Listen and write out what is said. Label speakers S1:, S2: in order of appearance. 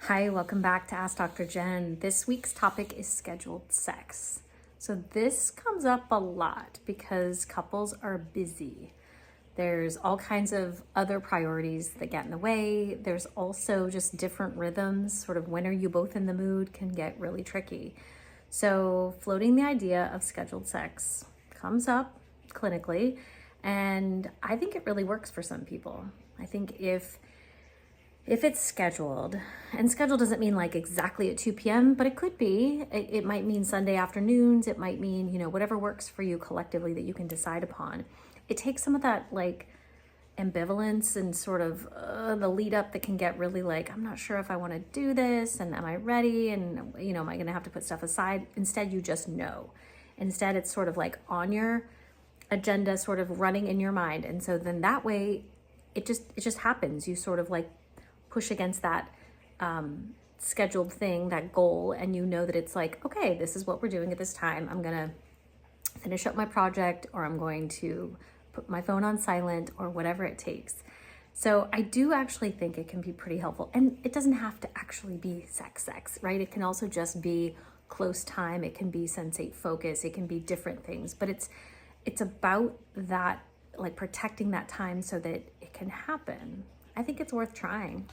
S1: Hi, welcome back to Ask Dr. Jen. This week's topic is scheduled sex. So this comes up a lot because couples are busy. There's all kinds of other priorities that get in the way. There's also just different rhythms, sort of when are you both in the mood can get really tricky. So floating the idea of scheduled sex comes up clinically, and I think it really works for some people. I think if it's scheduled, and scheduled doesn't mean like exactly at 2 p.m., but it could be. It might mean Sunday afternoons. It might mean, whatever works for you collectively that you can decide upon. It takes some of that like ambivalence and sort of the lead up that can get really like, I'm not sure if I want to do this, and am I ready? And, am I going to have to put stuff aside? Instead, you just know. Instead, it's sort of like on your agenda, sort of running in your mind. And so then that way, it just happens. You sort of like push against that scheduled thing, that goal, and you know that it's like, okay, this is what we're doing at this time. I'm gonna finish up my project, or I'm going to put my phone on silent, or whatever it takes. So I do actually think it can be pretty helpful, and it doesn't have to actually be sex, right? It can also just be close time. It can be sensate focus. It can be different things, but it's about that, like protecting that time so that it can happen. I think it's worth trying.